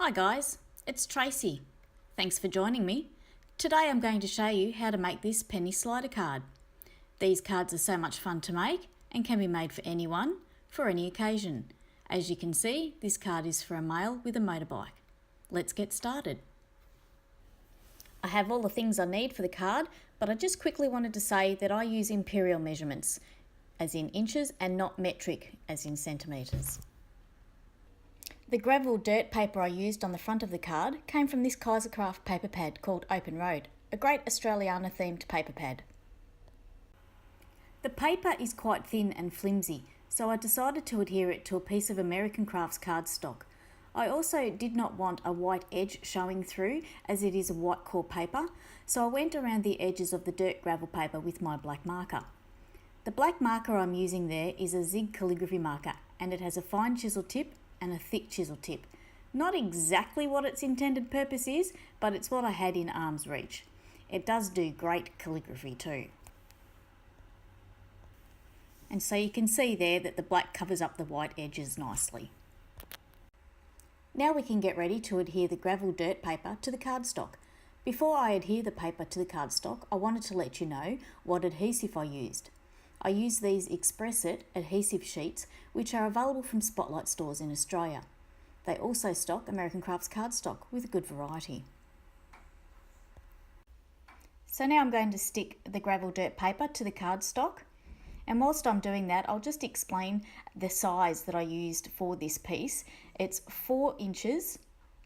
Hi guys, it's Tracy. Thanks for joining me. Today I'm going to show you how to make this penny slider card. These cards are so much fun to make and can be made for anyone, for any occasion. As you can see, this card is for a male with a motorbike. Let's get started. I have all the things I need for the card, but I just quickly wanted to say that I use imperial measurements, as in inches, and not metric, as in centimetres. The gravel dirt paper I used on the front of the card came from this Kaisercraft paper pad called Open Road, a great Australiana themed paper pad. The paper is quite thin and flimsy, so I decided to adhere it to a piece of American Crafts cardstock. I also did not want a white edge showing through, as it is a white core paper, so I went around the edges of the dirt gravel paper with my black marker. The black marker I'm using there is a Zig calligraphy marker, and it has a fine chisel tip and a thick chisel tip. Not exactly what its intended purpose is, but it's what I had in arm's reach. It does do great calligraphy too. And so you can see there that the black covers up the white edges nicely. Now we can get ready to adhere the gravel dirt paper to the cardstock. Before I adhere the paper to the cardstock, I wanted to let you know what adhesive I used. I use these Express It adhesive sheets, which are available from Spotlight stores in Australia. They also stock American Crafts cardstock with a good variety. So now I'm going to stick the gravel dirt paper to the cardstock, and whilst I'm doing that, I'll just explain the size that I used for this piece. It's 4 inches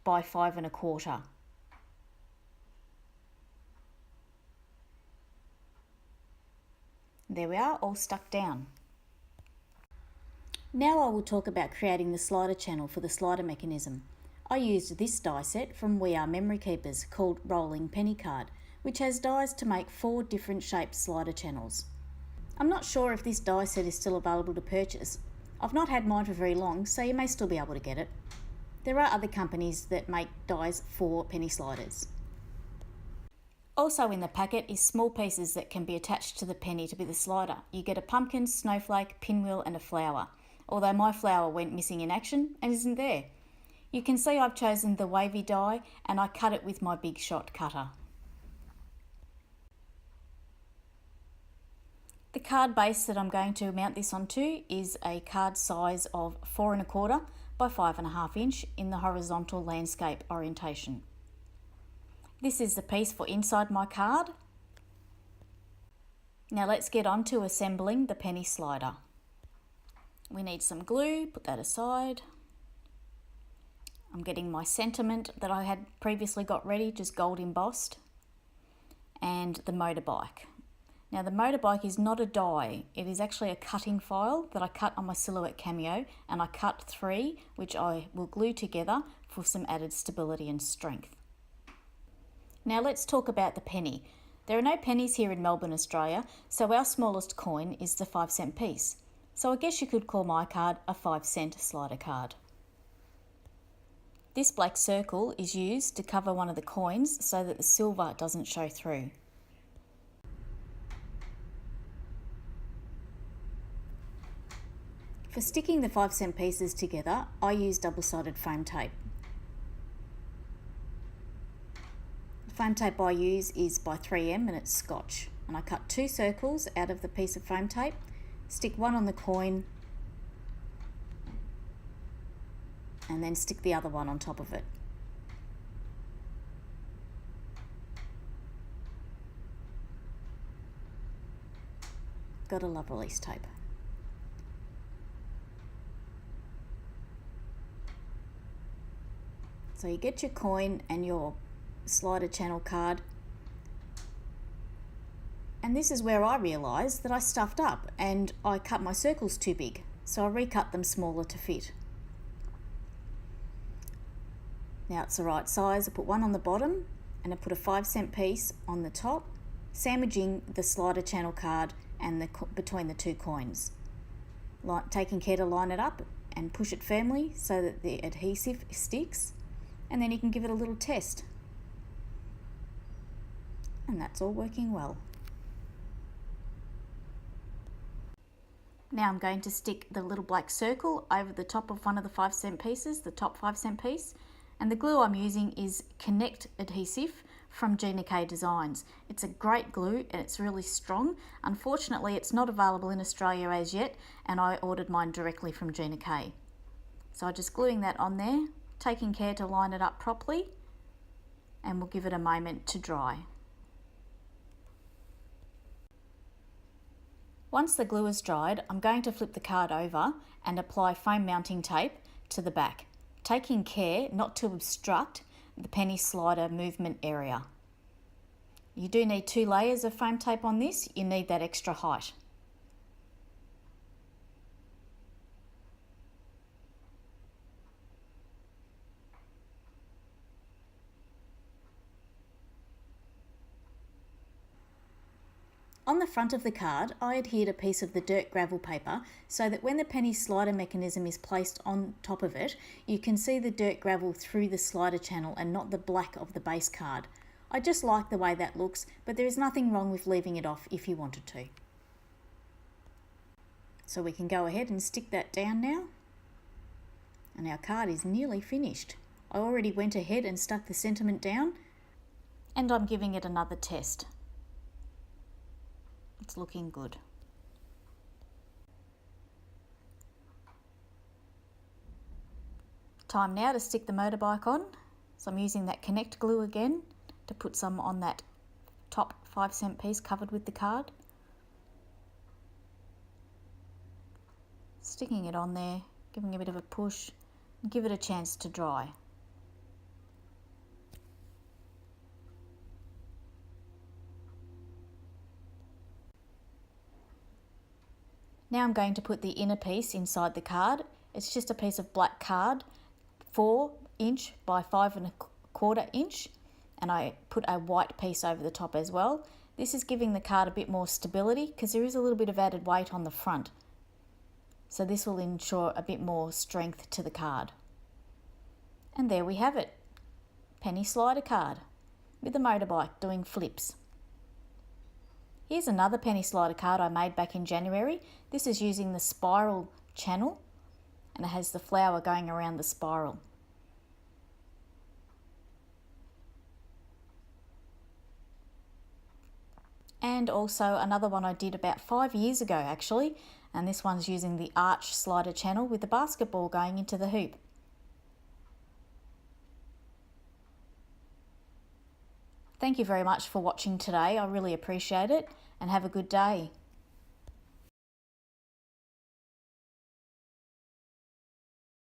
by 5 1/4. There we are, all stuck down. Now I will talk about creating the slider channel for the slider mechanism. I used this die set from We Are Memory Keepers called Rolling Penny Card, which has dies to make 4 different shaped slider channels. I'm not sure if this die set is still available to purchase. I've not had mine for very long, so you may still be able to get it. There are other companies that make dies for penny sliders. Also in the packet is small pieces that can be attached to the penny to be the slider. You get a pumpkin, snowflake, pinwheel and a flower, although my flower went missing in action and isn't there. You can see I've chosen the wavy die and I cut it with my Big Shot cutter. The card base that I'm going to mount this onto is a card size of 4 1/4 by 5 1/2 inch in the horizontal landscape orientation. This is the piece for inside my card. Now let's get on to assembling the penny slider. We need some glue, put that aside. I'm getting my sentiment that I had previously got ready, just gold embossed, and the motorbike. Now the motorbike is not a die, it is actually a cutting file that I cut on my Silhouette Cameo, and I cut 3, which I will glue together for some added stability and strength. Now let's talk about the penny. There are no pennies here in Melbourne, Australia, so our smallest coin is the 5-cent piece. So I guess you could call my card a 5-cent slider card. This black circle is used to cover one of the coins so that the silver doesn't show through. For sticking the 5-cent pieces together, I use double-sided foam tape. The foam tape I use is by 3M and it's Scotch. And I cut 2 circles out of the piece of foam tape, stick one on the coin, and then stick the other one on top of it. Gotta love release tape. So you get your coin and your slider channel card, and this is where I realised that I stuffed up and I cut my circles too big, so I recut them smaller to fit. Now it's the right size. I put one on the bottom and I put a 5-cent piece on the top, sandwiching the slider channel card and between the 2 coins, taking care to line it up and push it firmly so that the adhesive sticks, and then you can give it a little test. And that's all working well. Now I'm going to stick the little black circle over the top of one of the 5-cent pieces, the top 5-cent piece, And the glue I'm using is Connect adhesive from Gina K Designs. It's a great glue and it's really strong. Unfortunately, it's not available in Australia as yet, and I ordered mine directly from Gina K. So I'm just gluing that on there, taking care to line it up properly, and we'll give it a moment to dry. Once the glue is dried, I'm going to flip the card over and apply foam mounting tape to the back, taking care not to obstruct the penny slider movement area. You do need 2 layers of foam tape on this, you need that extra height. On the front of the card, I adhered a piece of the dirt gravel paper so that when the penny slider mechanism is placed on top of it, you can see the dirt gravel through the slider channel and not the black of the base card. I just like the way that looks, but there is nothing wrong with leaving it off if you wanted to. So we can go ahead and stick that down now. And our card is nearly finished. I already went ahead and stuck the sentiment down, and I'm giving it another test. It's looking good. Time now to stick the motorbike on. So I'm using that Connect glue again to put some on that top 5-cent piece covered with the card. Sticking it on there, giving a bit of a push, and give it a chance to dry. Now I'm going to put the inner piece inside the card. It's just a piece of black card, 4 inch by 5¼ inch, and I put a white piece over the top as well. This is giving the card a bit more stability because there is a little bit of added weight on the front. So this will ensure a bit more strength to the card. And there we have it, penny slider card with a motorbike doing flips. Here's another penny slider card I made back in January. This is using the spiral channel and it has the flower going around the spiral. And also another one I did about 5 years ago actually, and this one's using the arch slider channel with the basketball going into the hoop. Thank you very much for watching today. I really appreciate it, and have a good day.